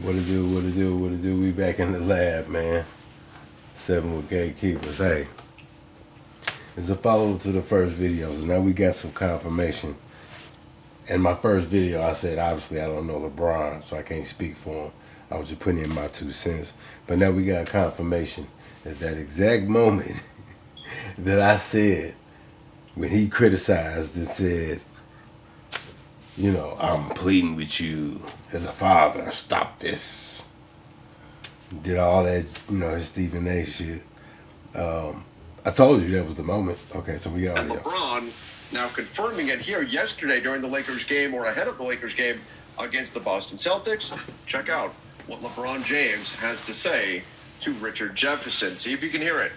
What it do, what it do, what it do. We back in the lab, man. 7 with gatekeepers. Hey, it's a follow-up to the first video, so now we got some confirmation. In my first video, I said, obviously, I don't know Lebron, so I can't speak for him. I was just putting in my 2 cents. But now we got confirmation at that exact moment that I said, when he criticized and said, you know, I'm pleading with you as a father, stop this. Did all that, you know, his Stephen A. shit. I told you that was the moment. Okay, so we got and LeBron now confirming it here yesterday during the Lakers game, or ahead of the Lakers game against the Boston Celtics. Check out what LeBron James has to say to Richard Jefferson. See if you can hear it.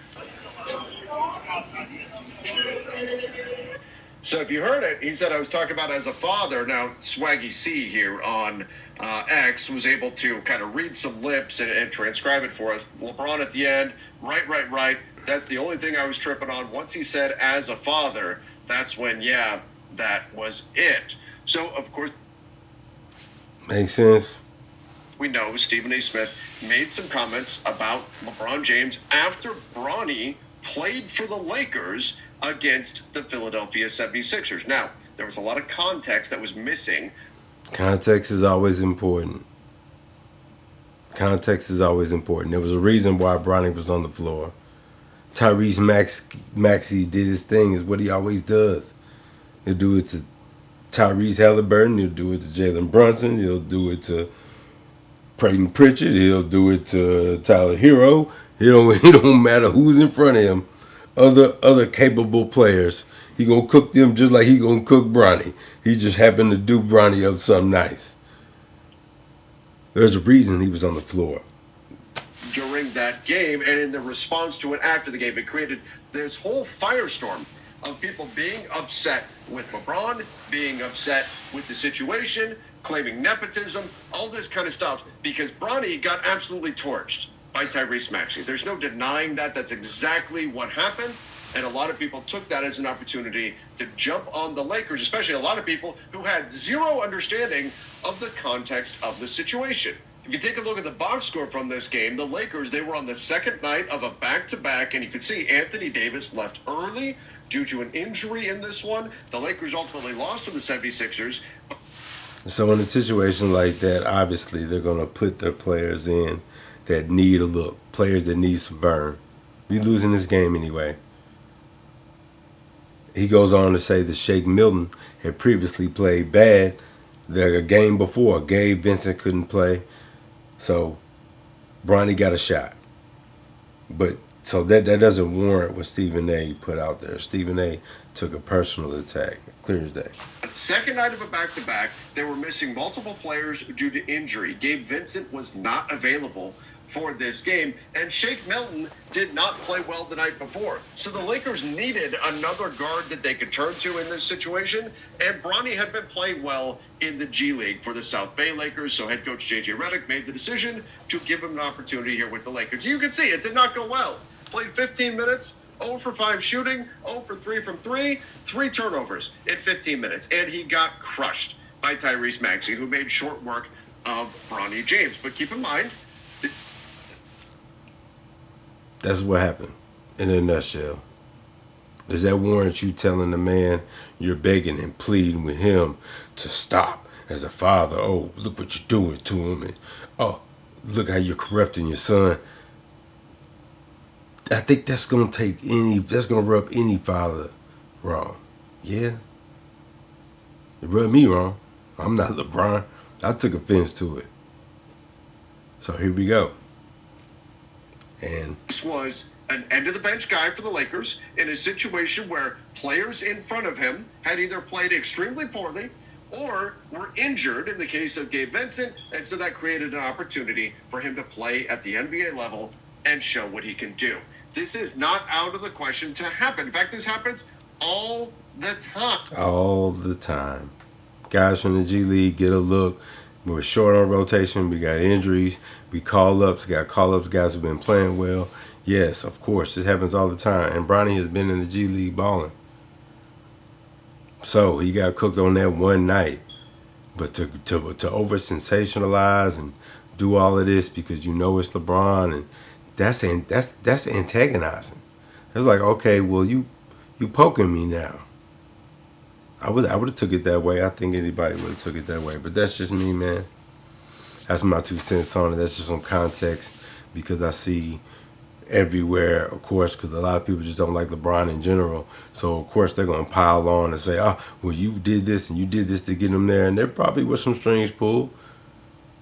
So if you heard it, he said, I was talking about as a father. Now, Swaggy C here on X was able to kind of read some lips and transcribe it for us. LeBron at the end, right. That's the only thing I was tripping on. Once he said as a father, that's when, yeah, that was it. So, of course, makes sense. We know Stephen A. Smith made some comments about LeBron James after Bronny played for the Lakers against the Philadelphia 76ers. Now, there was a lot of context that was missing. Context is always important. Context is always important. There was a reason why Bronny was on the floor. Tyrese Maxey did his thing, is what he always does. He'll do it to Tyrese Halliburton. He'll do it to Jalen Brunson. He'll do it to Peyton Pritchard. He'll do it to Tyler Hero. It don't matter who's in front of him. Other capable players, he gonna cook them just like he gonna cook Bronny. He just happened to do Bronny up something nice. There's a reason he was on the floor During that game, and in the response to it after the game, it created this whole firestorm of people being upset with LeBron, being upset with the situation, claiming nepotism, all this kind of stuff, because Bronny got absolutely torched by Tyrese Maxey. There's no denying that. That's exactly what happened. And a lot of people took that as an opportunity to jump on the Lakers, especially a lot of people who had zero understanding of the context of the situation. If you take a look at the box score from this game, the Lakers, they were on the second night of a back-to-back, and you could see Anthony Davis left early due to an injury in this one. The Lakers ultimately lost to the 76ers. So in a situation like that, obviously they're going to put their players in that need a look, players that need some burn. We losing this game anyway. He goes on to say that Shake Milton had previously played bad the game before. Gabe Vincent couldn't play. So Bronny got a shot. But so that doesn't warrant what Stephen A. put out there. Stephen A. took a personal attack, clear as day. Second night of a back-to-back, they were missing multiple players due to injury. Gabe Vincent was not available for this game, and Shake Milton did not play well the night before. So the Lakers needed another guard that they could turn to in this situation, and Bronny had been playing well in the G League for the South Bay Lakers, so head coach J.J. Redick made the decision to give him an opportunity here with the Lakers. You can see it did not go well. Played 15 minutes, 0 for 5 shooting, 0 for 3 from 3, 3 turnovers in 15 minutes, and he got crushed by Tyrese Maxey, who made short work of Bronny James. But keep in mind, that's what happened in a nutshell. Does that warrant you telling the man you're begging and pleading with him to stop as a father? Oh, look what you're doing to him. And, oh, look how you're corrupting your son. I think that's going to rub any father wrong. Yeah. It rubbed me wrong. I'm not LeBron. I took offense to it. So here we go. And this was an end-of-the-bench guy for the Lakers in a situation where players in front of him had either played extremely poorly or were injured in the case of Gabe Vincent, and so that created an opportunity for him to play at the NBA level and show what he can do. This is not out of the question to happen. In fact, this happens all the time. All the time. Guys from the G League get a look. We're short on rotation. We got injuries. We call-ups. Got call-ups, guys who've been playing well. Yes, of course. This happens all the time. And Bronny has been in the G League balling. So he got cooked on that one night. But to over-sensationalize and do all of this because you know it's LeBron, and that's antagonizing. It's like, okay, well, you poking me now. I would have took it that way. I think anybody would have took it that way. But that's just me, man. That's my 2 cents on it. That's just some context because I see everywhere, of course, because a lot of people just don't like LeBron in general. So, of course, they're going to pile on and say, oh, well, you did this and you did this to get him there. And there probably was some strings pulled.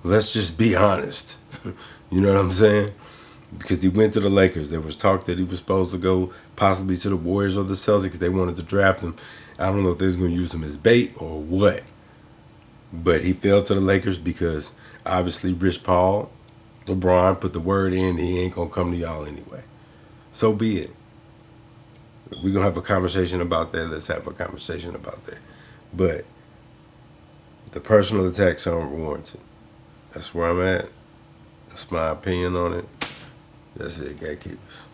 Let's just be honest. You know what I'm saying? Because he went to the Lakers. There was talk that he was supposed to go possibly to the Warriors or the Celtics. They wanted to draft him. I don't know if they was going to use him as bait or what. But he fell to the Lakers because obviously Rich Paul, LeBron put the word in. He ain't going to come to y'all anyway. So be it. If we're going to have a conversation about that, let's have a conversation about that. But the personal attacks are unwarranted. That's where I'm at. That's my opinion on it. That's it, gatekeepers.